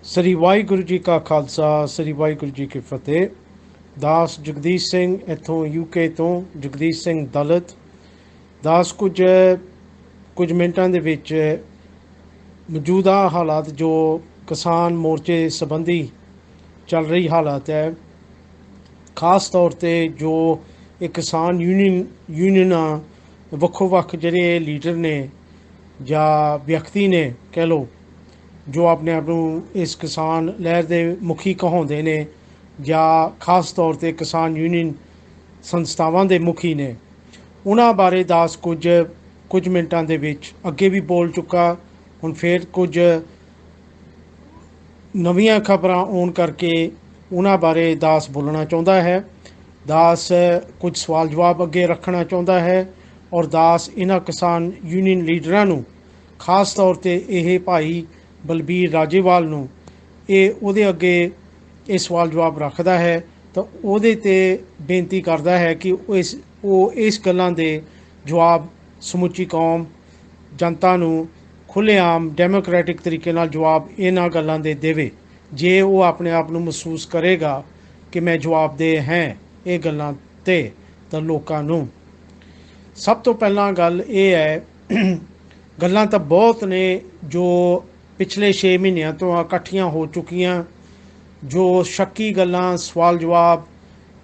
ਸ੍ਰੀ ਵਾਹਿਗੁਰੂ ਜੀ ਕਾ ਖਾਲਸਾ ਸ੍ਰੀ ਵਾਹਿਗੁਰੂ ਜੀ ਕੀ ਫਤਿਹ। ਦਾਸ ਜਗਦੀਸ਼ ਸਿੰਘ ਇੱਥੋਂ ਯੂਕੇ ਤੋਂ। ਜਗਦੀਸ਼ ਸਿੰਘ ਦਲਿਤ ਦਾਸ ਕੁਝ ਮਿੰਟਾਂ ਦੇ ਵਿੱਚ ਮੌਜੂਦਾ ਹਾਲਾਤ ਜੋ ਕਿਸਾਨ ਮੋਰਚੇ ਸੰਬੰਧੀ ਚੱਲ ਰਹੀ ਹਾਲਾਤ ਹੈ, ਖਾਸ ਤੌਰ 'ਤੇ ਜੋ ਇਹ ਕਿਸਾਨ ਯੂਨੀਅਨਾਂ ਵੱਖੋ ਵੱਖ ਜਿਹੜੇ ਲੀਡਰ ਨੇ ਜਾਂ ਵਿਅਕਤੀ ਨੇ ਕਹਿ ਲਓ, ਜੋ ਆਪਣੇ ਆਪ ਨੂੰ ਇਸ ਕਿਸਾਨ ਲਹਿਰ ਦੇ ਮੁਖੀ ਕਹਾਉਂਦੇ ਨੇ ਜਾਂ ਖਾਸ ਤੌਰ 'ਤੇ ਕਿਸਾਨ ਯੂਨੀਅਨ ਸੰਸਥਾਵਾਂ ਦੇ ਮੁਖੀ ਨੇ, ਉਹਨਾਂ ਬਾਰੇ ਦਾਸ ਕੁਝ ਮਿੰਟਾਂ ਦੇ ਵਿੱਚ ਅੱਗੇ ਵੀ ਬੋਲ ਚੁੱਕਾ। ਹੁਣ ਫਿਰ ਕੁਝ ਨਵੀਆਂ ਖਬਰਾਂ ਆਉਣ ਕਰਕੇ ਉਹਨਾਂ ਬਾਰੇ ਦਾਸ ਬੋਲਣਾ ਚਾਹੁੰਦਾ ਹੈ। ਦਾਸ ਕੁਝ ਸਵਾਲ ਜਵਾਬ ਅੱਗੇ ਰੱਖਣਾ ਚਾਹੁੰਦਾ ਹੈ ਔਰ ਦਾਸ ਇਹਨਾਂ ਕਿਸਾਨ ਯੂਨੀਅਨ ਲੀਡਰਾਂ ਨੂੰ, ਖਾਸ ਤੌਰ 'ਤੇ ਇਹ ਭਾਈ ਬਲਬੀਰ ਰਾਜੇਵਾਲ ਨੂੰ, ਉਹਦੇ ਅੱਗੇ ਇਹ ਸਵਾਲ ਜਵਾਬ ਰੱਖਦਾ ਹੈ ਤਾਂ ਉਹਦੇ 'ਤੇ ਬੇਨਤੀ ਕਰਦਾ ਹੈ ਕਿ ਉਹ ਇਸ ਗੱਲਾਂ ਦੇ ਜਵਾਬ ਸਮੁੱਚੀ ਕੌਮ ਜਨਤਾ ਨੂੰ ਖੁੱਲ੍ਹੇਆਮ ਡੈਮੋਕ੍ਰੈਟਿਕ ਤਰੀਕੇ ਨਾਲ ਜਵਾਬ ਇਹਨਾਂ ਗੱਲਾਂ ਦੇ ਦੇਵੇ। ਜੇ ਉਹ ਆਪਣੇ ਆਪ ਨੂੰ ਮਹਿਸੂਸ ਕਰੇਗਾ ਕਿ ਮੈਂ ਜਵਾਬਦੇਹ ਹੈ ਇਹ ਗੱਲਾਂ 'ਤੇ, ਤਾਂ ਲੋਕਾਂ ਨੂੰ ਸਭ ਤੋਂ ਪਹਿਲਾਂ ਗੱਲ ਇਹ ਹੈ, ਗੱਲਾਂ ਤਾਂ ਬਹੁਤ ਨੇ ਜੋ ਪਿਛਲੇ 6 ਮਹੀਨਿਆਂ ਤੋਂ ਇਕੱਠੀਆਂ ਹੋ ਚੁੱਕੀਆਂ, ਜੋ ਸ਼ੱਕੀ ਗੱਲਾਂ, ਸਵਾਲ ਜਵਾਬ,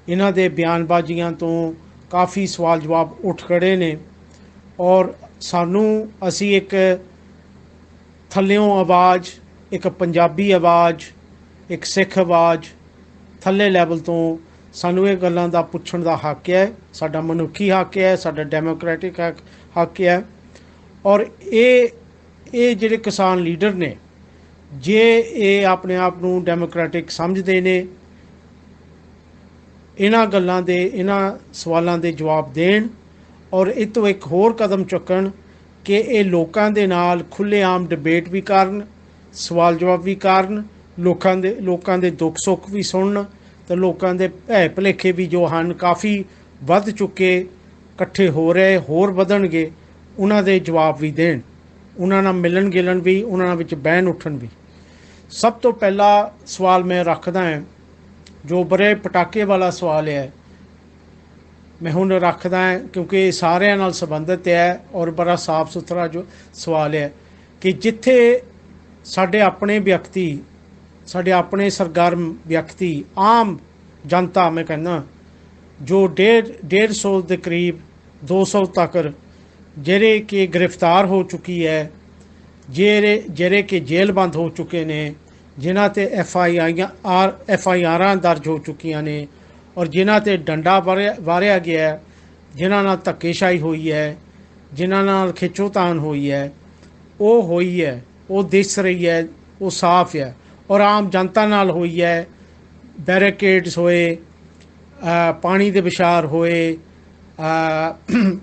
ਇਹਨਾਂ ਦੇ ਬਿਆਨਬਾਜ਼ੀਆਂ ਤੋਂ ਕਾਫੀ ਸਵਾਲ ਜਵਾਬ ਉੱਠ ਖੜ੍ਹੇ ਨੇ ਔਰ ਅਸੀਂ ਇੱਕ ਥੱਲਿਓਂ ਆਵਾਜ਼, ਇੱਕ ਪੰਜਾਬੀ ਆਵਾਜ਼, ਇੱਕ ਸਿੱਖ ਆਵਾਜ਼, ਥੱਲੇ ਲੈਵਲ ਤੋਂ ਸਾਨੂੰ ਇਹ ਗੱਲਾਂ ਦਾ ਪੁੱਛਣ ਦਾ ਹੱਕ ਹੈ। ਸਾਡਾ ਮਨੁੱਖੀ ਹੱਕ ਹੈ, ਸਾਡਾ ਡੈਮੋਕ੍ਰੈਟਿਕ ਹੱਕ ਹੈ। ਔਰ ਇਹ ਜਿਹੜੇ ਕਿਸਾਨ ਲੀਡਰ ਨੇ, ਜੇ ਇਹ ਆਪਣੇ ਆਪ ਨੂੰ ਡੈਮੋਕ੍ਰੈਟਿਕ ਸਮਝਦੇ ਨੇ, ਇਹਨਾਂ ਗੱਲਾਂ ਦੇ, ਇਹਨਾਂ ਸਵਾਲਾਂ ਦੇ ਜਵਾਬ ਦੇਣ ਔਰ ਇਹ ਤੋਂ ਇੱਕ ਹੋਰ ਕਦਮ ਚੁੱਕਣ ਕਿ ਇਹ ਲੋਕਾਂ ਦੇ ਨਾਲ ਖੁੱਲ੍ਹੇਆਮ ਡਿਬੇਟ ਵੀ ਕਰਨ, ਸਵਾਲ ਜਵਾਬ ਵੀ ਕਰਨ, ਲੋਕਾਂ ਦੇ ਦੁੱਖ ਸੁੱਖ ਵੀ ਸੁਣਨ, ਤਾਂ ਲੋਕਾਂ ਦੇ ਭੈ ਭੁਲੇਖੇ ਵੀ ਜੋ ਹਨ ਕਾਫੀ ਵੱਧ ਚੁੱਕੇ, ਇਕੱਠੇ ਹੋ ਰਹੇ, ਹੋਰ ਵਧਣਗੇ, ਉਹਨਾਂ ਦੇ ਜਵਾਬ ਵੀ ਦੇਣ, ਉਹਨਾਂ ਨਾਲ ਮਿਲਣ ਗਿਲਣ ਵੀ, ਉਹਨਾਂ ਨਾਲ ਵਿੱਚ ਬਹਿਣ ਉੱਠਣ ਵੀ। ਸਭ ਤੋਂ ਪਹਿਲਾ ਸਵਾਲ ਮੈਂ ਰੱਖਦਾ ਹਾਂ, ਜੋ ਬੜੇ ਪਟਾਕੇ ਵਾਲਾ ਸਵਾਲ ਹੈ, ਮੈਂ ਹੁਣ ਰੱਖਦਾ ਹਾਂ ਕਿਉਂਕਿ ਇਹ ਸਾਰਿਆਂ ਨਾਲ ਸੰਬੰਧਿਤ ਹੈ ਔਰ ਬੜਾ ਸਾਫ ਸੁਥਰਾ ਜੋ ਸਵਾਲ ਹੈ ਕਿ ਜਿੱਥੇ ਸਾਡੇ ਆਪਣੇ ਵਿਅਕਤੀ, ਸਾਡੇ ਆਪਣੇ ਸਰਗਰਮ ਵਿਅਕਤੀ, ਆਮ ਜਨਤਾ, ਮੈਂ ਕਹਿੰਦਾ ਜੋ 150 ਦੇ ਕਰੀਬ 200 ਤੱਕ ਜਿਹੜੇ ਕਿ ਗ੍ਰਿਫਤਾਰ ਹੋ ਚੁੱਕੀ ਹੈ, ਜਿਹੜੇ ਕਿ ਜੇਲ੍ਹ ਬੰਦ ਹੋ ਚੁੱਕੇ ਨੇ, ਜਿਨ੍ਹਾਂ 'ਤੇ FIRਾਂ ਦਰਜ ਹੋ ਚੁੱਕੀਆਂ ਨੇ ਔਰ ਜਿਨ੍ਹਾਂ 'ਤੇ ਡੰਡਾ ਵਾਰਿਆ ਗਿਆ, ਜਿਨ੍ਹਾਂ ਨਾਲ ਧੱਕੇਸ਼ਾਹੀ ਹੋਈ ਹੈ, ਜਿਨ੍ਹਾਂ ਨਾਲ ਖਿੱਚੋਤਾਣ ਹੋਈ ਹੈ, ਉਹ ਦਿਸ ਰਹੀ ਹੈ, ਉਹ ਸਾਫ਼ ਹੈ। ਔਰ ਆਮ ਜਨਤਾ ਨਾਲ ਹੋਈ ਹੈ, ਬੈਰੀਕੇਡਸ ਹੋਏ, ਪਾਣੀ ਦੇ ਵਿਸ਼ਾਰ ਹੋਏ,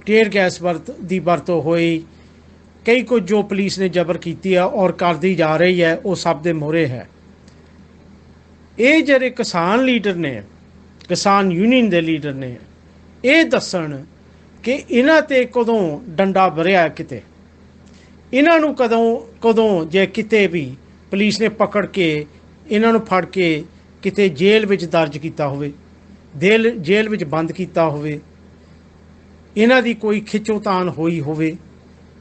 ਟੀਅਰ ਗੈਸ ਦੀ ਵਰਤੋਂ ਹੋਈ, ਕਈ ਕੁਝ ਜੋ ਪੁਲਿਸ ਨੇ ਜ਼ਬਰ ਕੀਤੀ ਹੈ ਔਰ ਕਰਦੀ ਜਾ ਰਹੀ ਹੈ, ਉਹ ਸਭ ਦੇ ਮੂਹਰੇ ਹੈ। ਇਹ ਜਿਹੜੇ ਕਿਸਾਨ ਲੀਡਰ ਨੇ, ਕਿਸਾਨ ਯੂਨੀਅਨ ਦੇ ਲੀਡਰ ਨੇ, ਇਹ ਦੱਸਣ ਕਿ ਇਹਨਾਂ 'ਤੇ ਕਦੋਂ ਡੰਡਾ ਵਰਿਆ, ਕਿਤੇ ਇਹਨਾਂ ਨੂੰ ਕਦੋਂ ਜੇ ਕਿਤੇ ਵੀ ਪੁਲਿਸ ਨੇ ਪਕੜ ਕੇ ਇਹਨਾਂ ਨੂੰ ਫੜ ਕੇ ਕਿਤੇ ਜੇਲ੍ਹ ਵਿੱਚ ਦਰਜ ਕੀਤਾ ਹੋਵੇ, ਜੇਲ੍ਹ ਵਿੱਚ ਬੰਦ ਕੀਤਾ ਹੋਵੇ, ਇਹਨਾਂ ਦੀ ਕੋਈ ਖਿੱਚੋਤਾਣ ਹੋਈ ਹੋਵੇ,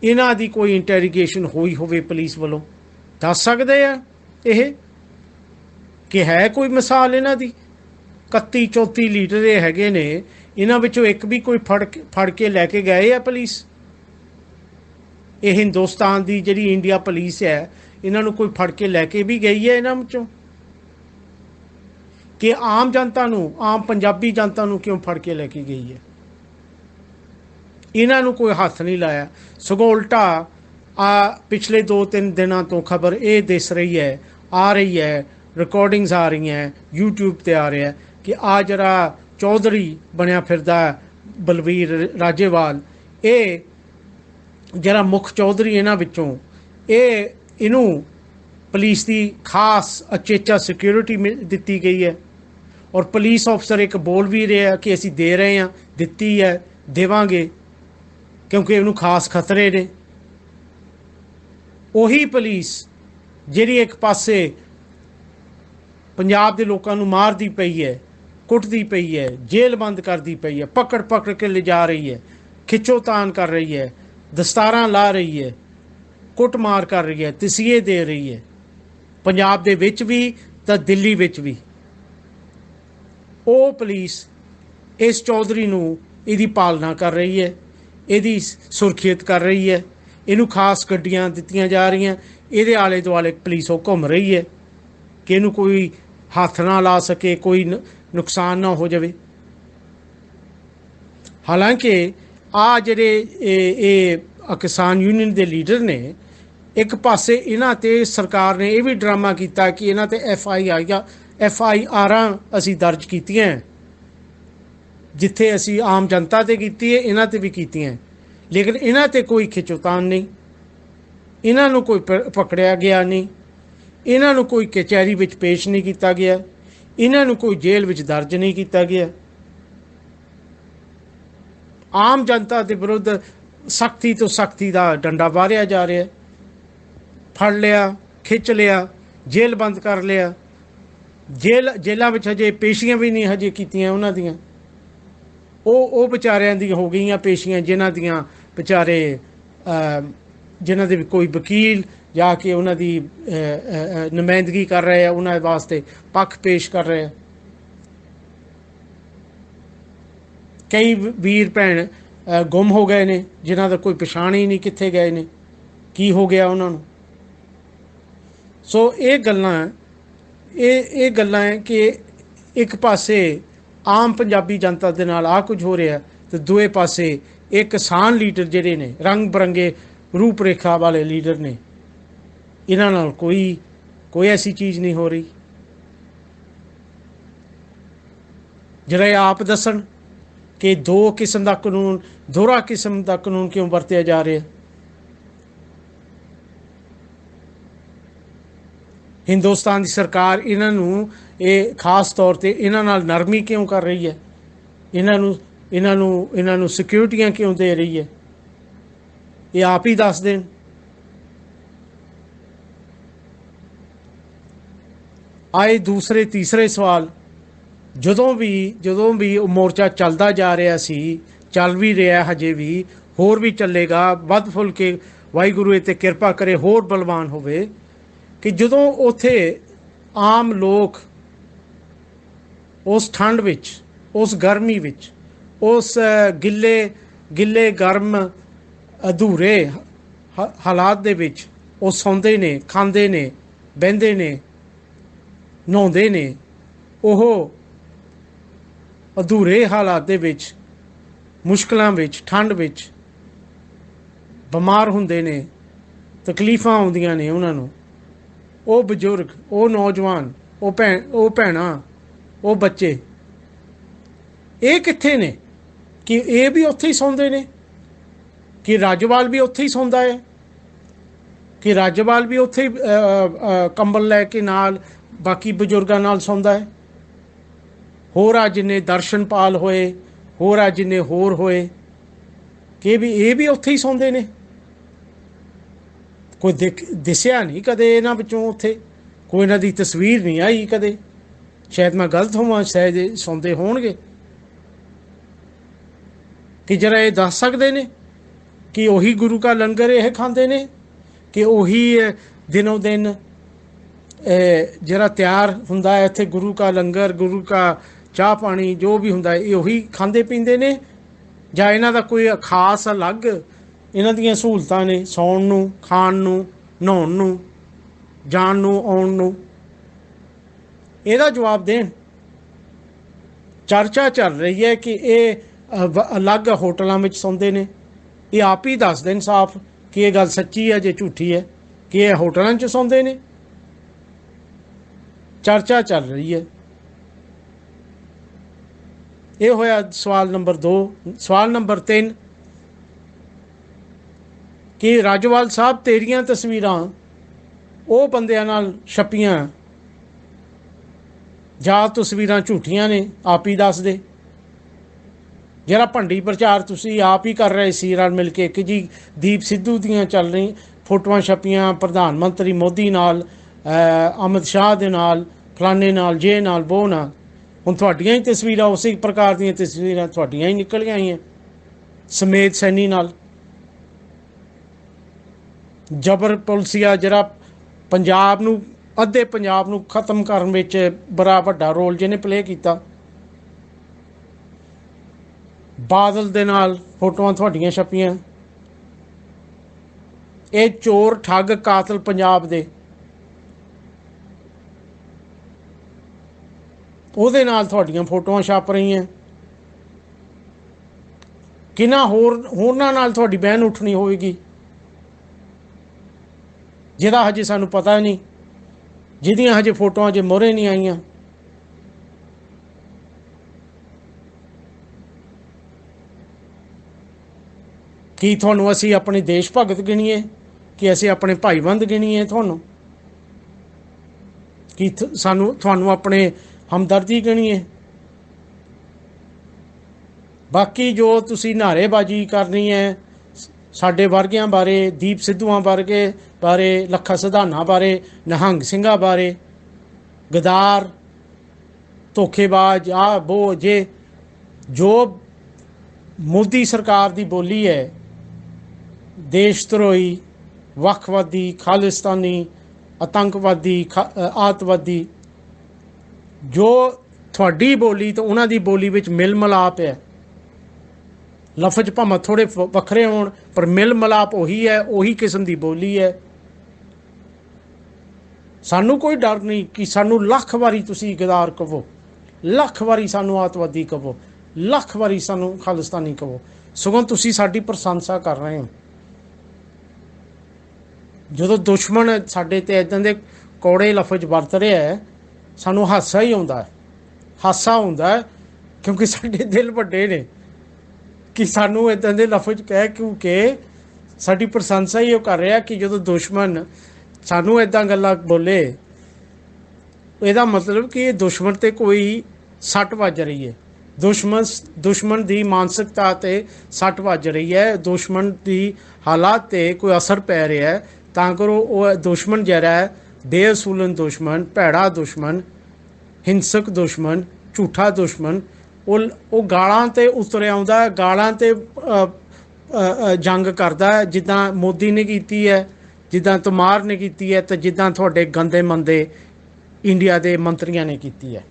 ਇਹਨਾਂ ਦੀ ਕੋਈ ਇੰਟੈਰੀਗੇਸ਼ਨ ਹੋਈ ਹੋਵੇ ਪੁਲਿਸ ਵੱਲੋਂ, ਦੱਸ ਸਕਦੇ ਆ ਇਹ ਕਿ ਹੈ ਕੋਈ ਮਿਸਾਲ ਇਹਨਾਂ ਦੀ? 31-34 ਲੀਡਰ ਇਹ ਹੈਗੇ ਨੇ, ਇਹਨਾਂ ਵਿੱਚੋਂ ਇੱਕ ਵੀ ਕੋਈ ਫੜ ਕੇ ਲੈ ਕੇ ਗਏ ਆ ਪੁਲਿਸ? ਇਹ ਹਿੰਦੁਸਤਾਨ ਦੀ ਜਿਹੜੀ ਇੰਡੀਆ ਪੁਲਿਸ ਹੈ, ਇਹਨਾਂ ਨੂੰ ਕੋਈ ਫੜ ਕੇ ਲੈ ਕੇ ਵੀ ਗਈ ਹੈ ਇਹਨਾਂ ਵਿੱਚੋਂ? ਕਿ ਆਮ ਜਨਤਾ ਨੂੰ, ਆਮ ਪੰਜਾਬੀ ਜਨਤਾ ਨੂੰ ਕਿਉਂ ਫੜ ਕੇ ਲੈ ਕੇ ਗਈ ਹੈ? ਇਹਨਾਂ ਨੂੰ ਕੋਈ ਹੱਥ ਨਹੀਂ ਲਾਇਆ, ਸਗੋਂ ਉਲਟਾ ਪਿਛਲੇ 2-3 ਦਿਨਾਂ ਤੋਂ ਖਬਰ ਇਹ ਦਿਸ ਰਹੀ ਹੈ, ਆ ਰਹੀ ਹੈ, ਰਿਕਾਰਡਿੰਗਸ ਆ ਰਹੀਆਂ, YouTube 'ਤੇ ਆ ਰਿਹਾ ਕਿ ਜਿਹੜਾ ਚੌਧਰੀ ਬਣਿਆ ਫਿਰਦਾ ਬਲਬੀਰ ਰਾਜੇਵਾਲ, ਇਹ ਜਿਹੜਾ ਮੁੱਖ ਚੌਧਰੀ ਇਹਨਾਂ ਵਿੱਚੋਂ, ਇਹਨੂੰ ਪੁਲਿਸ ਦੀ ਖਾਸ ਅਚੇਚਾ ਸਿਕਿਉਰਿਟੀ ਦਿੱਤੀ ਗਈ ਹੈ ਔਰ ਪੁਲਿਸ ਅਫਸਰ ਇੱਕ ਬੋਲ ਵੀ ਰਿਹਾ ਕਿ ਅਸੀਂ ਦੇ ਰਹੇ ਹਾਂ, ਦਿੱਤੀ ਹੈ, ਦੇਵਾਂਗੇ, ਕਿਉਂਕਿ ਇਹਨੂੰ ਖਾਸ ਖਤਰੇ ਨੇ। ਉਹੀ ਪੁਲਿਸ ਜਿਹੜੀ ਇੱਕ ਪਾਸੇ पंजाब के लोगों को मारती पई है, कुटती पई है, जेल बंद करती पई है, पकड़ पकड़ के ले जा रही है, खिच्चोतान कर रही है, दस्तारां ला रही है, कुटमार कर रही है, तसीहे दे रही है, पंजाब दे विच भी तो दिल्ली विच भी। वो पुलिस इस चौधरी नूं इहदी पालना कर रही है, इहदी सुरखियत कर रही है, इनू खास गड्डियां दित्तियां जा रही हैं, इहदे आले दुआले पुलिस वो घूम रही है कि इनू कोई हथ ना ला सके, कोई नुकसान ना हो जाए। हालांकि आ जिहड़े किसान यूनियन के लीडर ने एक पासे इन्हां ते सरकार ने यह भी ड्रामा किया कि इन्हां ते FIR असी दर्ज कीतियां, जिथे असी आम जनता ते कीती है, इन्हां ते भी कीतियां, लेकिन इन्हां ते कोई खिचोतान नहीं, इन्हां नूं कोई पकड़िया गया नहीं, इन्हां नूं कोई कचहरी विच पेश नहीं किया गया, इन्हां नूं कोई जेल विच दर्ज नहीं किया गया। आम जनता के विरुद्ध सख्ती तो सख्ती का डंडा मारिया जा रहा है, फड़ लिया, खिच लिया, जेल बंद कर लिया, जेलों में हजे पेशियां भी नहीं हजे कीतियां उन्हां दियां, वो बेचारियां दी हो गई पेशियां जिन्हां दियां बेचारे जिन्हां दे कोई वकील जाके उन्हां दी नुमाइंदगी कर रहे हैं, उन्हां वास्ते पक्ष पेश कर रहे हैं। कई वीर भैन गुम हो गए ने जिन्हां दा कोई पछाण ही नहीं कित्थे गए ने, की हो गया उन्हां नूं। सो ये गल्लां है कि एक पासे आम पंजाबी जनता दे नाल आ कुछ हो रहा है, तो दूए पासे एक किसान लीडर जिहड़े ने रंग बरंगे रूप रेखा वाले लीडर ने, इन्हां नाल कोई ऐसी चीज़ नहीं हो रही। जरा आप दसन कि दो किस्म का कानून, दोहरा किस्म का कानून क्यों वरतिया जा रहा है। हिंदुस्तान की सरकार इन्हों खास तौर पर इन्हों नरमी क्यों कर रही है, इन्हों सिक्योरिटियां क्यों दे रही है, ये आप ही दस दें। आए दूसरे तीसरे सवाल, जदों भी मोर्चा चलता जा रहा सी, चल भी रहा हजे भी, होर भी चलेगा, वध फुल के वाहिगुरू इते किरपा करे होर बलवान होवे, कि जदों उथे आम लोग उस ठंड विच, उस गर्मी विच, उस गिले गर्म अधूरे हालात दे विच वो सौंदे ने, खांदे ने, बहिंदे ने, नहाउंदे ने, ओह अधूरे हालात दे विच, मुश्किलां विच, ठंड विच बीमार हुंदे ने, तकलीफां आउंदियां ने उन्हां नूं। वो बजुर्ग, वो नौजवान, वो भैणां, वो बच्चे, ये कित्थे ने कि ये भी उत्थे ही सौंदे ने, कि राज्यपाल भी उत्थे ही सौंदा है, कि राज्यपाल भी उत्थे ही कंबल लैके नाल बाकी बजुर्गां नाल सौंदा है। होर आ जिन्ने दर्शनपाल होए, होर आ जिन्ने होर होए, कि ये भी उत्थे ही सौंदे ने। कोई दिसिया नहीं कदे इन्हां विचों, उत्थे कोई इन्हां दी तस्वीर नहीं आई कदे, शायद मैं गलत होवां, शायद सौंदे होणगे। कि जरा ये दस सकते ने कि उही गुरु का लंगर यह खांदे ने, कि उही दिनों दिन जरा तैयार हुंदा है इत्थे गुरु का लंगर, गुरु का चाह पानी जो भी हुंदा है, ये उही खांदे पींदे ने, जां इन्हां दा कोई खास अलग इन्हां दियां सहूलतां ने सौण नूं, खाण नूं, नहाउण नूं, जाण नूं, आउण नूं। इहदा जवाब देण। चर्चा चल रही है कि ये अलग होटलों में सौंदे ने, ये आप ही दस देन साफ कि ये गल सच्ची है जे झूठी है, कि ये होटलों च सौंदे ने। चर्चा चल रही है। ये होया सवाल नंबर 2। सवाल नंबर 3 कि राज्यपाल साहब तेरियां तस्वीरां वो बंदियां नाल छपियां जां तस्वीरां झूठियां ने, आप ही दस दे। जरा भंडी प्रचार तुसी आप ही कर रहे सी रल मिल के कि जी दीप सिद्धू दियां चल रही फोटोआं छपियां प्रधानमंत्री मोदी नाल, अमित शाह दे नाल, फलाने नाल जे नाल वो नाल। हुण तुहाडियां ही तस्वीरां उस प्रकार दीयां तस्वीरां तुहाडियां ही निकल आईयां समेत सैनी नाल। जबर पुलसिया जिहड़ा पंजाब नूं अद्धे पंजाब नूं खत्म करन विच बड़ा वड्डा रोल जिहने प्ले कीता। बादल दे नाल फोटोआं तुहाडियां छपियां। ये चोर ठग कातल पंजाब दे ਉਹਦੇ ਨਾਲ ਤੁਹਾਡੀਆਂ ਫੋਟੋਆਂ ਛਪ ਰਹੀਆਂ। ਕਿਹਨਾਂ ਹੋਰਨਾਂ ਨਾਲ ਤੁਹਾਡੀ ਬਹਿਨ ਉੱਠਣੀ ਹੋਵੇਗੀ ਜਿਹਦਾ ਹਜੇ ਸਾਨੂੰ ਪਤਾ ਨਹੀਂ, ਜਿਹਦੀਆਂ ਹਜੇ ਫੋਟੋਆਂ ਹਜੇ ਮੋਹਰੇ ਨਹੀਂ ਆਈਆਂ। ਕੀ ਤੁਹਾਨੂੰ ਅਸੀਂ ਆਪਣੇ ਦੇਸ਼ ਭਗਤ ਗਿਣੀਏ ਕਿ ਅਸੀਂ ਆਪਣੇ ਭਾਈਬੰਦ ਗਿਣੀਏ? ਕੀ ਤੁਹਾਨੂੰ ਆਪਣੇ हमदर्दी गिणीए? बाकी जो तुसी नारेबाजी करनी है साडे वर्गियां बारे, दीप सिद्धूआं वर्गे बारे, लखा सिधाना बारे, निहंग सिंघां बारे, गदार धोखेबाज आ वो जे, जो मोदी सरकार दी बोली है देश धरोही, वखवादी, खालिस्तानी, आतंकवादी, आतवादी, जो थोड़ी बोली तो उन्हां दी बोली विच मिल मिलाप है। लफज भावें थोड़े वखरे होण पर मिल मिलाप उही है, उही किस्म की बोली है। सानू कोई डर नहीं कि सानू लख वारी तुसी गदार कहो, लख वारी सानू आतवादी कहो, लख वारी सानू खालिस्तानी कहो, सगों तुसी साडी प्रशंसा कर रहे हो। जदों दुश्मन साडे ते इदां दे कौड़े लफज वरत रहा है सानू हासा ही आउंदा है, हासा आउंदा है, क्योंकि साडे दिल वड्डे ने कि सानू इदां दे लफज कह क्योंकि साडी प्रशंसा ही कर रहा कि जदों दुश्मन सानू इदां गल्लां बोले इहदा मतलब कि दुश्मन ते कोई सट वज रही है, दुश्मन दी मानसिकता ते सट वज रही है, दुश्मन दी हालात ते कोई असर पै रहा है। तां करो वो दुश्मन जिहड़ा है बेअसूलन दुश्मन, भैड़ा दुश्मन, हिंसक दुश्मन, झूठा दुश्मन वो गालां ते उतरे आउंदा है, गालां ते जंग करदा है, जिद्दां मोदी ने कीती है, जिद्दां तोमार ने कीती है, ते जिद्दां तुहाडे गंदे मंदे इंडिया दे मंत्रियां ने कीती है,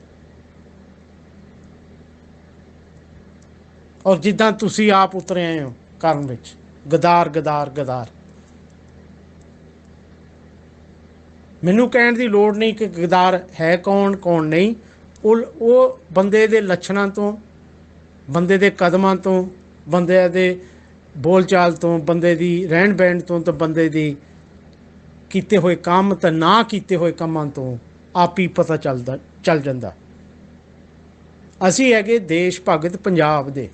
और जिद्दां तुसी आप उतरे आए हो करन विच गदार गदार गदार। मैनू कहण दी लोड़ नहीं कि गदार है कौन कौन नहीं, वो बंदे दे लक्षणां तो, बंदे दे कदमां तो, बंदे दे बोल चाल तो, बंदे दी रहन बहन तो बंदे दी कीते हुए काम ते ना कीते हुए कामां तो आप ही पता चल जांदा। असी हैगे देश भगत पंजाब दे,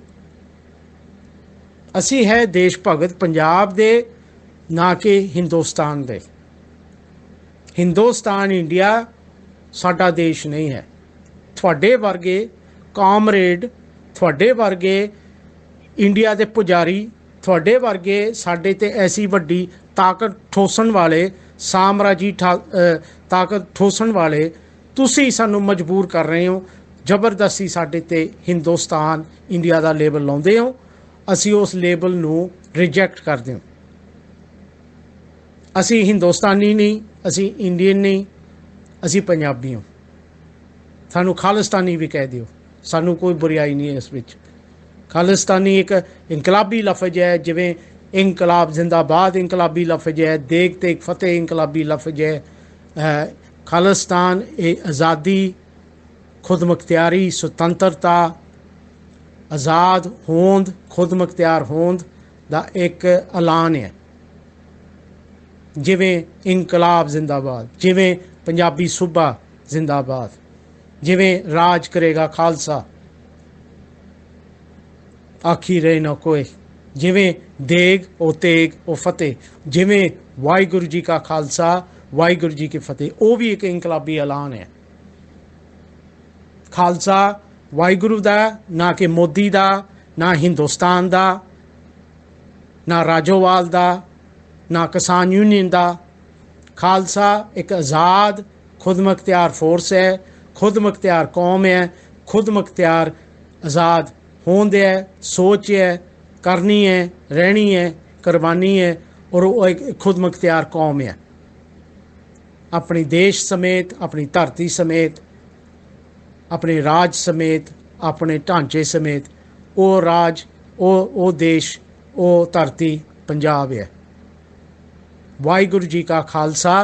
असी है देश भगत पंजाब दे, ना कि हिंदुस्तान दे। हिंदुस्तान इंडिया साडा देश नहीं है। थोड़े वर्गे कामरेड, थोड़े वर्गे इंडिया के पुजारी, थोड़े वर्गे साडे ते ऐसी वड्डी ताकत ठोसन वाले, साम्राजी ताकत ठोसन वाले तुसी सानू मजबूर कर रहे हो, जबरदस्ती साडे ते हिंदुस्तान इंडिया का लेबल लाउंदे हो। असी उस लेबल नू रिजैक्ट करदे हो। असी हिंदुस्तानी नहीं, असी इंडियन नहीं, असी पंजाबी हो। सानू खालिस्तानी भी कह दियो, सानू कोई बुराई नहीं है इस विच। खालिस्तानी एक इनकलाबी लफज है, जिवें इनकलाब जिंदाबाद इनकलाबी लफज है, देग तेग फतेह इनकलाबी लफज है। खालिस्तान आज़ादी, खुद मुख्तियारी, स्वतंत्रता, आज़ाद होंद, खुद मुख्तियार होंद दा एक ऐलान है। जिवें इनकलाब जिंदाबाद, जिवें पंजाबी सूबा जिंदाबाद, जिवें राज करेगा खालसा आखी रहे न कोई, जिवें देग ओ तेग ओ फतेह, जिवें वाहिगुरु जी का खालसा वाहिगुरु जी की फतेह, वो भी एक इनकलाबी ऐलान है। खालसा वाहिगुरु दा, ना कि मोदी दा, ना हिंदुस्तान दा, ना राजोवाल दा, ना किसान यूनियन दा। खालसा एक आज़ाद खुद मुख्तियार फोर्स है, खुद मुख्तियार कौम है, खुद मुख्तियार आज़ाद होंद है, सोच है, करनी है, रहनी है, कुर्बानी है, और वो एक खुद मुख्तियार कौम है। अपने देश समेत, अपनी धरती समेत, अपने राज समेत, अपने ढांचे समेत वो राज, वो देश, वो धरती पंजाब है। वाहिगुरु जी का खालसा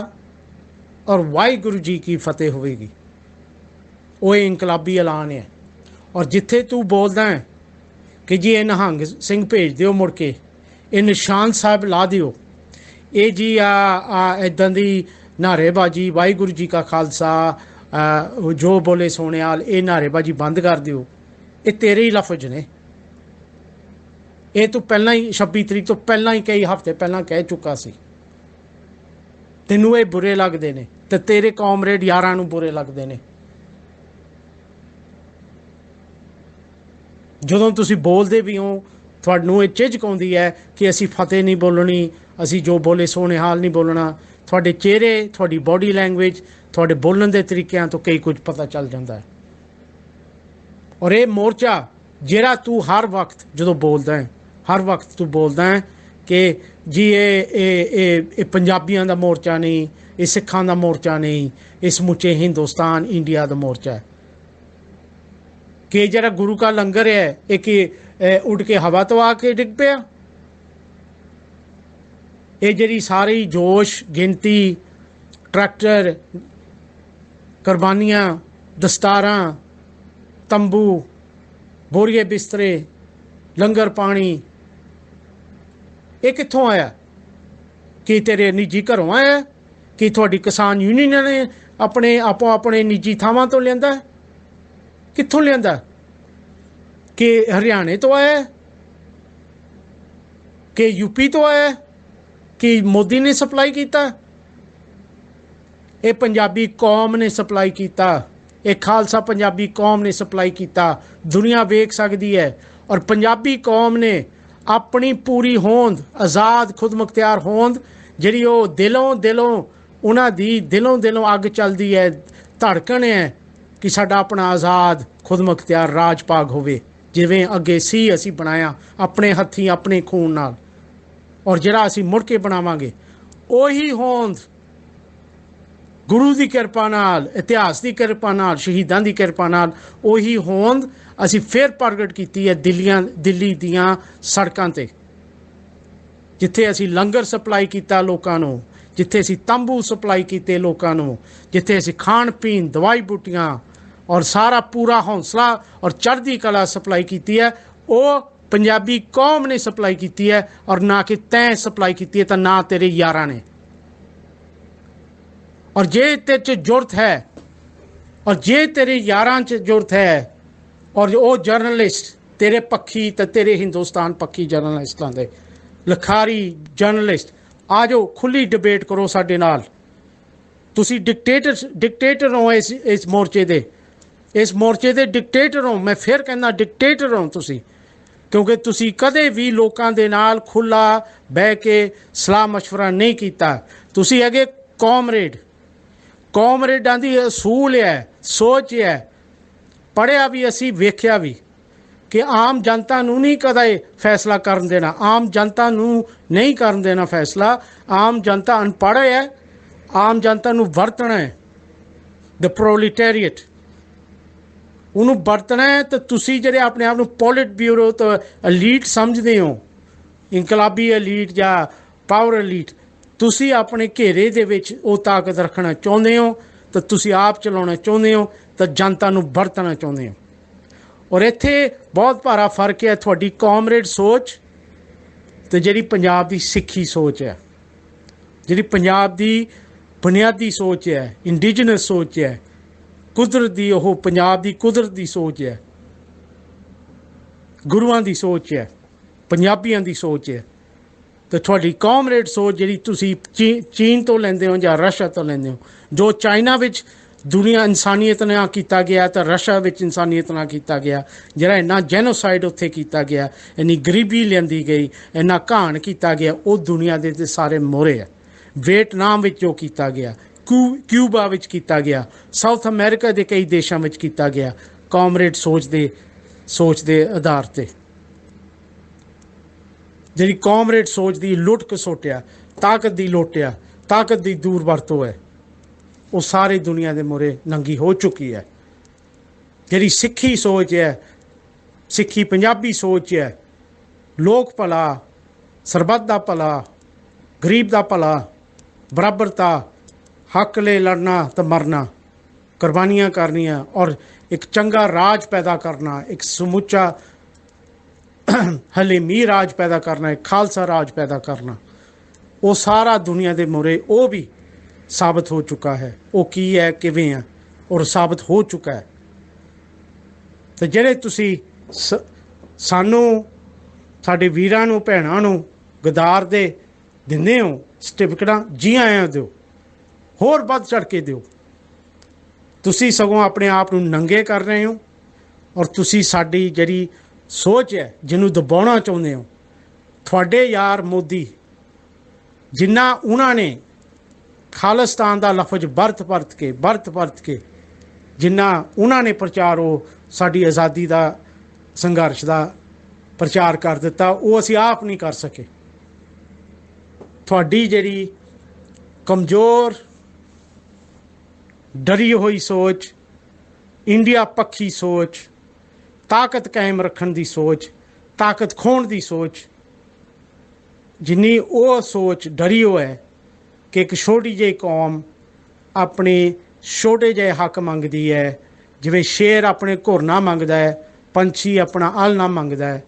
और वाहिगुरु जी की फतेह होगी। वो इनकलाबी ऐलान है। और जिथे तू बोलदा है कि जी ये निहंग सिंह भेज दिओ, मुड़ के ये निशान साहब ला दिओ, ये जी इदां दी नारेबाजी, वाहिगुरु जी का खालसा, जो बोले सोने आल, ये नारेबाजी बंद कर दिओ, ये तेरे ही लफज ने। ये तू पहला ही 26 तरीक तो पहला ही कई हफ्ते पहला कह चुका सी। तैनू ये बुरे लगते हैं तो तेरे कॉमरेड यारां नूं बुरे लगते हैं। ਜਦੋਂ ਤੁਸੀਂ बोलते भी हो ਤੁਹਾਨੂੰ ਇਹ ਝਿਜਕ ਆਉਂਦੀ है कि असी फतेह नहीं बोलनी, असी जो बोले सोने हाल नहीं बोलना। ਤੁਹਾਡੇ चेहरे, ਤੁਹਾਡੀ बॉडी लैंग्वेज, ਤੁਹਾਡੇ बोलण के तरीकों तो कई कुछ पता चल जाता है। और ये मोर्चा ਜਿਹੜਾ तू हर वक्त जो बोलता है, हर वक्त तू बोलता है कि जी ये पंजाबियों का मोर्चा नहीं, ये सिखां का मोर्चा नहीं, ये समुचे हिंदुस्तान इंडिया का मोर्चा है। कि जरा गुरु का लंगर है ये कि उड़ के हवा तो आके डिग पिया। ये जी सारी जोश, गिनती, ट्रैक्टर, कुर्बानियाँ, दस्तारां, तंबू, बोरिए बिस्तरे, लंगर पानी, ये कित्थों आया? कि तेरे निजी घरों आया? कि थोड़ी किसान यूनियन ने अपने आपो अपने निजी थावां तो लियांदा है? कित्थों लियांदा? कि हरियाणे तो आया? कि यूपी तो आया? कि मोदी ने सप्लाई किया? ये पंजाबी कौम ने सप्लाई किया, ये खालसा पंजाबी कौम ने सप्लाई किया। दुनिया वेख सकती है। और पंजाबी कौम ने अपनी पूरी होंद, आज़ाद खुद मुख्तियार होंद, जिहड़ी वो दिलों दिलों उन्हां दी दिलों दिलों अग चलती है, धड़कन है कि साडा अपना आज़ाद खुद मुख्तियार राज भाग होवे, जिवें अगे सी असी बनाया अपने हत्थीं अपने खून नाल, और जिहड़ा असी मुड़ के बनावांगे उही होंद गुरु की किरपा नाल, इतिहास की किरपा नाल, शहीदां की किरपा नाल उही होंद असी फिर प्रगट की है दिल्ली दियां सड़कों ते, जिथे असी लंगर सप्लाई किया लोकां नूं, जिथे असी तंबू सप्लाई किए लोकां नूं, जिथे असी खाण पीण, दवाई बूटियां और सारा पूरा हौसला और चढ़ती कला सप्लाई की है, वो पंजाबी कौम ने सप्लाई की है। और ना कि तैं सप्लाई की है, तो ना तेरे यारां ने। और जे तेरे च जुरत है, और जे तेरे यारां च जुरत है, और वो जर्नलिस्ट तेरे पक्षी, तो तेरे हिंदुस्तान पक्षी जर्नलिस्टां दे लखारी जर्नलिस्ट आ जाओ, खुली डिबेट करो साडे नाल। तुसी डिकटेटर हो इस मोर्चे दे, इस मोर्चे दे डिकटेटर हो। मैं फिर कहना डिकटेटर हो तुसी, क्योंकि तुसी कदे भी लोकां दे नाल खुला बह के सलाह मशवरा नहीं किया। तुसी अगे कॉमरेड, कॉमरेडां दी असूल है, सोच है, पढ़िया भी असी, वेख्या भी कि आम जनता नूं नहीं कदे फैसला करन देना, आम जनता नूं नहीं करन देना फैसला। आम जनता अनपढ़ है, आम जनता नूं वरतना है, द प्रोलिटेरिएट उन्होंने वरतना है। तो तुसी जिहड़े अपने आप नूं पोलिट ब्यूरो तो एलीट समझदे हो, इनकलाबी एलीट या पावर एलीट, तुसी अपने घेरे दे विच वो ताकत रखना चाहुंदे हो, तो तुसी आप चलाउणा चाहुंदे हो, तो जनता नूं वरतना चाहुंदे हो। और इत्थे बहुत भारा फर्क है तुहाडी कॉमरेड सोच तो जिहड़ी पंजाब दी सिੱਖੀ सोच है, जिहड़ी पंजाब दी बुनियादी सोच है, इंडिजिनस सोच है, कुदरत दी ओह पंजाब दी कुदरत दी सोच है, गुरुआं दी सोच है, पंजाबियां दी सोच है। तो तुहाडी कॉमरेड सोच जिहड़ी तुसी चीन तो लैंदे हो जां रशिया तो लैंदे हो, जो चाइना विच दुनिया इंसानियत ना किया गया, तो रशिया विच इंसानियत ना किया गया, जिहड़ा इन्ना जेनोसाइड उत्थे किया गया, इन्नी गरीबी लियांदी गई, इन्ना घाण किया गया, वो दुनिया दे सारे मोहरे है। वियतनाम विच जो किया गया, क्यूबा विच कीता गया, साउथ अमेरिका के कई देशों में कीता गया, कॉमरेड सोच दे आधार पर। जी कॉमरेड सोच की लुट खसोटिया, ताकत की लोटिया, ताकत की दूर वरतों है, वो सारी दुनिया के मुरे नंगी हो चुकी है। जी सिक्खी सोच है, सिक्खी पंजाबी सोच है, लोक भला, सरबत का भला, गरीब का भला, बराबरता, हक ले लड़ना तो मरना, कुर्बानियाँ करनिया और एक चंगा राज पैदा करना, एक समुचा हलीमी राज पैदा करना, एक खालसा राज पैदा करना, वो सारा दुनिया के मुरे वो भी साबित हो चुका है। वो की है, किवें है, और साबित हो चुका है। तो ਜਿਹੜੇ ਤੁਸੀਂ ਸਾਨੂੰ ਸਾਡੇ ਵੀਰਾਂ ਨੂੰ ਭੈਣਾਂ ਨੂੰ ਗਦਾਰ ਦੇ ਦਿੰਦੇ ਹੋ ਸਰਟੀਫਿਕੇਟਾਂ, ਜੀ ਆਇਆਂ ਦਿਓ, ਹੋਰ ਵੱਧ ਚੜ੍ਹ ਕੇ ਦਿਓ। ਤੁਸੀਂ ਸਗੋਂ ਆਪਣੇ ਆਪ ਨੂੰ ਨੰਗੇ ਕਰ ਰਹੇ ਹੋ, ਔਰ ਤੁਸੀਂ ਸਾਡੀ ਜਿਹੜੀ ਸੋਚ ਹੈ ਜਿਹਨੂੰ ਦਬਾਉਣਾ ਚਾਹੁੰਦੇ ਹੋ। ਤੁਹਾਡੇ ਯਾਰ ਮੋਦੀ ਜਿੰਨਾ ਉਹਨਾਂ ਨੇ ਖਾਲਿਸਤਾਨ ਦਾ ਲਫ਼ਜ਼ ਵਰਤ ਕੇ ਜਿੰਨਾ ਉਹਨਾਂ ਨੇ ਪ੍ਰਚਾਰ ਉਹ ਸਾਡੀ ਆਜ਼ਾਦੀ ਦਾ ਸੰਘਰਸ਼ ਦਾ ਪ੍ਰਚਾਰ ਕਰ ਦਿੱਤਾ, ਉਹ ਅਸੀਂ ਆਪ ਨਹੀਂ ਕਰ ਸਕੇ। ਤੁਹਾਡੀ ਜਿਹੜੀ ਕਮਜ਼ੋਰ ਡਰੀ ਹੋਈ ਸੋਚ, ਇੰਡੀਆ ਪੱਖੀ ਸੋਚ, ਤਾਕਤ ਕਾਇਮ ਰੱਖਣ ਦੀ ਸੋਚ, ਤਾਕਤ ਖੋਣ ਦੀ ਸੋਚ, ਜਿੰਨੀ ਉਹ ਸੋਚ ਡਰੀ ਹੋ ਹੈ ਕਿ ਇੱਕ ਛੋਟੀ ਜਿਹੀ ਕੌਮ ਆਪਣੇ ਛੋਟੇ ਜਿਹੇ ਹੱਕ ਮੰਗਦੀ ਹੈ, ਜਿਵੇਂ ਸ਼ੇਰ ਆਪਣੇ ਘੁਰਨਾ ਮੰਗਦਾ ਹੈ, ਪੰਛੀ ਆਪਣਾ ਆਲ੍ਹਣਾ ਮੰਗਦਾ ਹੈ।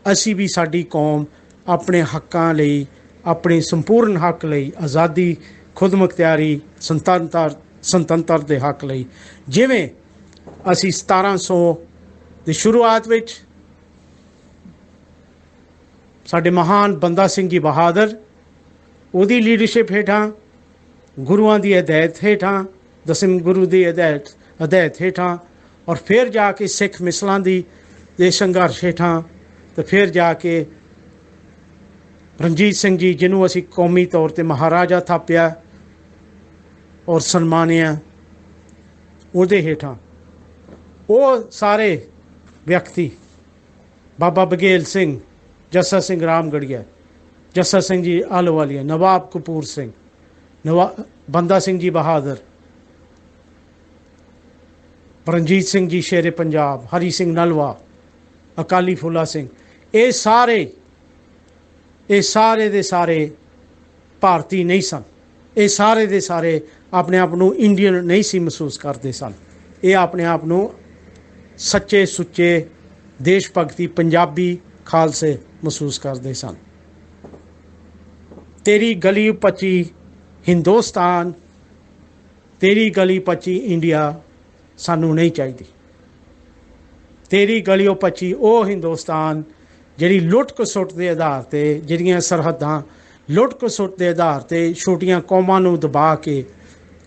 ਅਸੀਂ ਵੀ ਸਾਡੀ ਕੌਮ ਆਪਣੇ ਹੱਕਾਂ ਲਈ, ਆਪਣੇ ਸੰਪੂਰਨ ਹੱਕ ਲਈ, ਆਜ਼ਾਦੀ, ਖੁਦਮੁਖਤਿਆਰੀ, ਸੁਤੰਤਰ ਦੇ ਹੱਕ ਲਈ, ਜਿਵੇਂ ਅਸੀਂ 1700 ਦੀ ਸ਼ੁਰੂਆਤ ਵਿੱਚ ਸਾਡੇ ਮਹਾਨ ਬੰਦਾ ਸਿੰਘ ਜੀ ਬਹਾਦਰ ਉਹਦੀ ਲੀਡਰਸ਼ਿਪ ਹੇਠਾਂ, ਗੁਰੂਆਂ ਦੀ ਹਦਾਇਤ ਹੇਠਾਂ, ਦਸਮ ਗੁਰੂ ਦੀ ਹਦਾਇਤ ਹੇਠਾਂ, ਔਰ ਫਿਰ ਜਾ ਕੇ ਸਿੱਖ ਮਿਸਲਾਂ ਦੇ ਸੰਘਰਸ਼ ਹੇਠਾਂ, ਤੇ ਫਿਰ ਜਾ ਕੇ ਰਣਜੀਤ ਸਿੰਘ ਜੀ ਜਿਹਨੂੰ ਅਸੀਂ ਕੌਮੀ ਤੌਰ 'ਤੇ ਮਹਾਰਾਜਾ ਥਾਪਿਆ ਔਰ ਸਨਮਾਨਿਆ, ਉਹਦੇ ਹੇਠਾਂ ਉਹ ਸਾਰੇ ਵਿਅਕਤੀ, ਬਾਬਾ ਬਘੇਲ ਸਿੰਘ, ਜੱਸਾ ਸਿੰਘ ਰਾਮਗੜੀਆ, ਜੱਸਾ ਸਿੰਘ ਜੀ ਆਹਲੂਵਾਲੀਆ, ਨਵਾਬ ਕਪੂਰ ਸਿੰਘ, ਬੰਦਾ ਸਿੰਘ ਜੀ ਬਹਾਦਰ, ਰਣਜੀਤ ਸਿੰਘ ਜੀ ਸ਼ੇਰੇ ਪੰਜਾਬ, ਹਰੀ ਸਿੰਘ ਨਲਵਾ, ਅਕਾਲੀ ਫੂਲਾ ਸਿੰਘ, ਇਹ ਸਾਰੇ ਦੇ ਸਾਰੇ ਭਾਰਤੀ ਨਹੀਂ ਸਨ। ਇਹ ਸਾਰੇ ਦੇ ਸਾਰੇ ਆਪਣੇ ਆਪ ਨੂੰ ਇੰਡੀਅਨ ਨਹੀਂ ਸੀ ਮਹਿਸੂਸ ਕਰਦੇ ਸਨ। ਇਹ ਆਪਣੇ ਆਪ ਨੂੰ ਸੱਚੇ ਸੁੱਚੇ ਦੇਸ਼ ਭਗਤੀ ਪੰਜਾਬੀ ਖਾਲਸੇ ਮਹਿਸੂਸ ਕਰਦੇ ਸਨ। ਤੇਰੀ ਗਲੀ ਪੱਚੀ ਹਿੰਦੁਸਤਾਨ, ਤੇਰੀ ਗਲੀ ਪੱਚੀ ਇੰਡੀਆ ਸਾਨੂੰ ਨਹੀਂ ਚਾਹੀਦੀ। ਤੇਰੀ ਗਲੀਓ ਪੱਚੀ ਉਹ ਹਿੰਦੁਸਤਾਨ ਜਿਹੜੀ ਲੁੱਟ ਖਸੁੱਟ ਦੇ ਆਧਾਰ 'ਤੇ, ਜਿਹੜੀਆਂ ਸਰਹੱਦਾਂ ਲੁੱਟ ਖਸੁੱਟ ਦੇ ਆਧਾਰ 'ਤੇ ਛੋਟੀਆਂ ਕੌਮਾਂ ਨੂੰ ਦਬਾ ਕੇ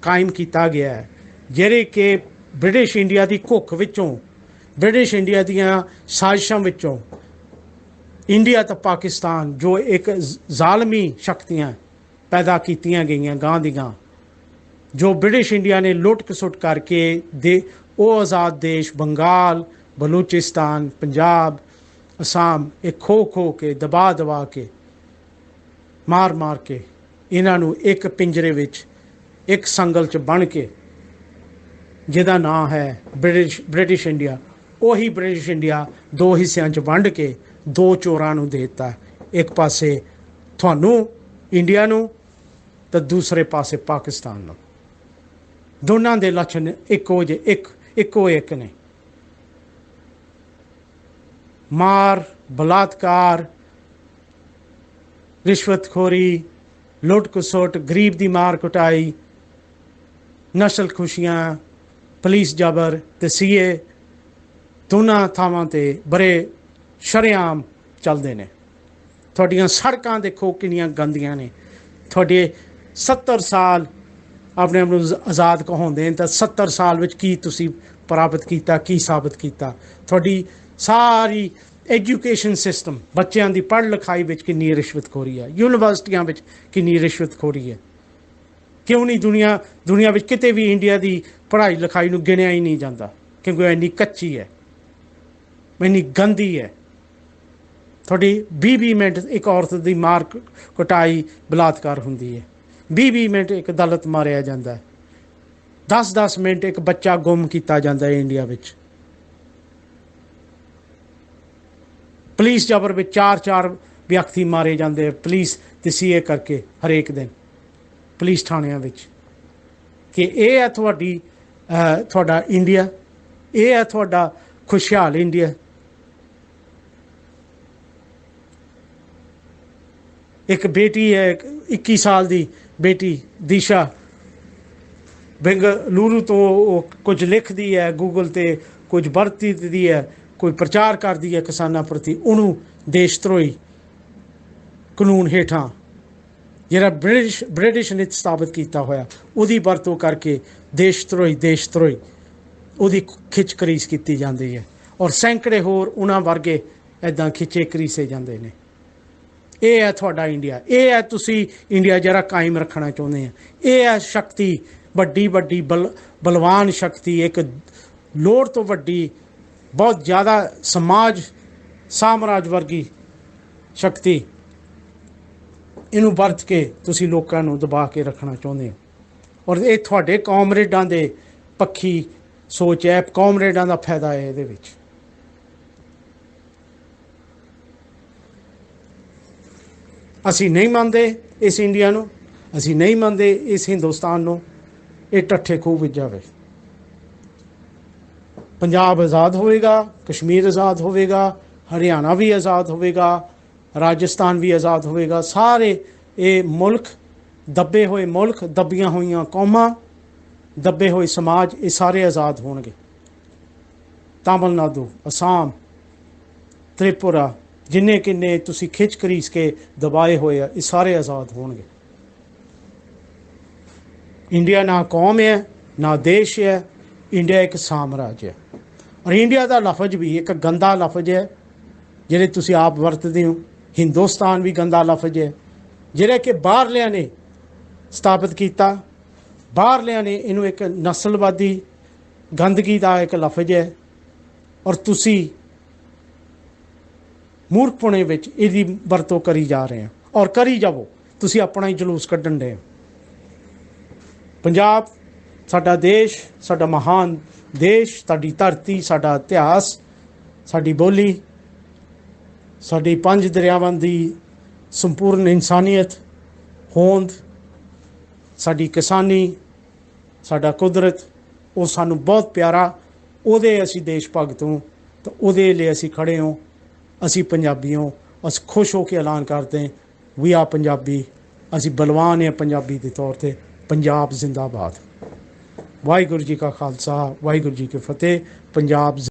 ਕਾਇਮ ਕੀਤਾ ਗਿਆ ਹੈ, ਜਿਹੜੇ ਕਿ ਬ੍ਰਿਟਿਸ਼ ਇੰਡੀਆ ਦੀ ਘੁੱਖ ਵਿੱਚੋਂ, ਬ੍ਰਿਟਿਸ਼ ਇੰਡੀਆ ਦੀਆਂ ਸਾਜ਼ਿਸ਼ਾਂ ਵਿੱਚੋਂ ਇੰਡੀਆ ਅਤੇ ਪਾਕਿਸਤਾਨ ਜੋ ਇੱਕ ਜ਼ਾਲਮੀ ਸ਼ਕਤੀਆਂ ਪੈਦਾ ਕੀਤੀਆਂ ਗਈਆਂ ਗਾਂ ਦੀ ਗਾਂ, ਜੋ ਬ੍ਰਿਟਿਸ਼ ਇੰਡੀਆ ਨੇ ਲੁੱਟ ਖਸੁੱਟ ਕਰਕੇ ਉਹ ਆਜ਼ਾਦ ਦੇਸ਼ ਬੰਗਾਲ, ਬਲੂਚਿਸਤਾਨ, ਪੰਜਾਬ, ਅਸਾਮ, ਇਹ ਖੋ ਕੇ, ਦਬਾ ਕੇ, ਮਾਰ ਕੇ ਇਹਨਾਂ ਨੂੰ ਇੱਕ ਪਿੰਜਰੇ ਵਿੱਚ, ਇੱਕ ਸੰਗਲ 'ਚ ਬਣ ਕੇ, ਜਿਹਦਾ ਨਾਂ ਹੈ ਬ੍ਰਿਟਿਸ਼ ਇੰਡੀਆ, ਉਹੀ ਬ੍ਰਿਟਿਸ਼ ਇੰਡੀਆ ਦੋ ਹਿੱਸਿਆਂ 'ਚ ਵੰਡ ਕੇ ਦੋ ਚੋਰਾਂ ਨੂੰ ਦੇ ਦਿੱਤਾ। ਇੱਕ ਪਾਸੇ ਤੁਹਾਨੂੰ ਇੰਡੀਆ ਨੂੰ ਤੇ ਦੂਸਰੇ ਪਾਸੇ ਪਾਕਿਸਤਾਨ ਨੂੰ। ਦੋਨਾਂ ਦੇ ਲੱਛਣ ਇੱਕੋ ਇੱਕ ਨੇ। ਮਾਰ, ਬਲਾਤਕਾਰ, ਰਿਸ਼ਵਤਖੋਰੀ, ਲੁੱਟ ਖਸੁੱਟ, ਗਰੀਬ ਦੀ ਮਾਰ ਕੁਟਾਈ, ਨਸਲ ਖੁਸ਼ੀਆਂ, ਪੁਲਿਸ ਜਬਰ ਤੇ ਸੀਏ ਦੋਨਾਂ ਥਾਵਾਂ 'ਤੇ ਬੜੇ ਸ਼ਰੇਆਮ ਚੱਲਦੇ ਨੇ। ਤੁਹਾਡੀਆਂ ਸੜਕਾਂ ਦੇਖੋ ਕਿੰਨੀਆਂ ਗੰਦੀਆਂ ਨੇ। ਤੁਹਾਡੇ 70 ਸਾਲ ਆਪਣੇ ਆਪ ਨੂੰ ਆਜ਼ਾਦ ਕਹਾਉਂਦੇ ਨੇ, ਤਾਂ 70 ਸਾਲ ਵਿੱਚ ਕੀ ਤੁਸੀਂ ਪ੍ਰਾਪਤ ਕੀਤਾ, ਕੀ ਸਾਬਤ ਕੀਤਾ? ਤੁਹਾਡੀ ਸਾਰੀ ਐਜੂਕੇਸ਼ਨ ਸਿਸਟਮ, ਬੱਚਿਆਂ ਦੀ ਪੜ੍ਹ ਲਿਖਾਈ ਵਿੱਚ ਕਿੰਨੀ ਰਿਸ਼ਵਤਖੋਰੀ ਹੈ, ਯੂਨੀਵਰਸਿਟੀਆਂ ਵਿੱਚ ਕਿੰਨੀ ਰਿਸ਼ਵਤਖੋਰੀ ਹੈ। क्यों नहीं दुनिया में किते भी इंडिया की पढ़ाई लिखाई नूं गिणिया ही नहीं जाता, क्योंकि इन्नी कच्ची है, इन्नी गंदी है। थोड़ी 20 मिनट एक औरत की मार कुटाई बलात्कार होंदी है, 20 मिनट एक दलित मारिया जाता है, 10 मिनट एक बच्चा गुम किया जाता है इंडिया में। पुलिस जबर में 4 व्यक्ति मारे जाते हैं, पुलिस ते सीए करके हरेक दिन पुलिस थाणियां विच। कि यह है थोड़ा इंडिया, यह है थोड़ा खुशहाल इंडिया। एक बेटी है 21 साल की बेटी दिशा, बेंगलुरु तो कुछ लिखती है, गूगल ते कुछ वरतदी है, कोई प्रचार करती है किसानों प्रति, उन्होंने देशद्रोही कानून हेठां जिहड़ा ब्रिटिश ने स्थापित किया होया उहदी वरतों करके देशद्रोही उहदी खिच करीस की जाती है, और सैकड़े होर उन्हां वर्गे इदां खिचे करीसे जाते हैं। यह है थोड़ा इंडिया, यह है तुसी इंडिया जरा कायम रखना चाहुंदे हैं। यह है शक्ति, वड्डी बलवान शक्ति, एक लोड़ तो वड्डी बहुत ज़्यादा समाज साम्राज वर्गी शक्ति, इनू वरत के तुसी लोकां नूं दबा के रखना चाहुंदे हो। और ये तुहाडे कॉमरेडां दे पक्षी सोच है, कॉमरेडां दा फायदा है इहदे विच। असी नहीं मानते इस इंडिया नूं, असी नहीं मानते इस हिंदुस्तान नूं, ये टट्ठे खूह विच जावे। पंजाब आज़ाद होएगा, कश्मीर आज़ाद होएगा, हरियाणा भी आज़ाद होएगा, राजस्थान भी आज़ाद होएगा। सारे ये मुल्क दबे हुए मुल्क, दबियां हुई कौमां, दबे हुए समाज, ये सारे आज़ाद होणगे। तमिलनाडु, असम, त्रिपुरा, जिन्ने किन्ने तुसी खिच करीस के दबाए हुए ये सारे आज़ाद होणगे। इंडिया ना कौम है ना देश है, इंडिया एक साम्राज्य है। और इंडिया का लफज भी एक गंदा लफज है जिहड़े तुसी आप वरतदे हो। हिंदुस्तान भी गंदा लफज है जिहड़ा कि बाहरलियां ने स्थापित किया, बाहरलियां ने इनू एक नस्लवादी गंदगी का एक लफज है, और तुसी मूर्खपुणे विच इहदी वरतों करी जा रहे हैं, और करी जावो। तुसी अपना ही जलूस कड्ढण दे। पंजाब साडा देश, साडा महान देश, साडी धरती, साडा इतिहास, साडी बोली, साडी 5 दरियावां दी संपूर्ण इंसानियत, होंद, साडी किसानी, साडा कुदरत, वो सानू बहुत प्यारा। उहदे असी देश भगत हों, तो उहदे लिए असी खड़े हों। असी पंजाबी हों, अस खुश हो के ऐलान करते हैं वी आर पंजाबी। असी बलवान हैं पंजाबी के तौर पर। पंजाब जिंदाबाद। वाहिगुरू जी का खालसा, वाहिगुरू जी की फतेह। पंजाब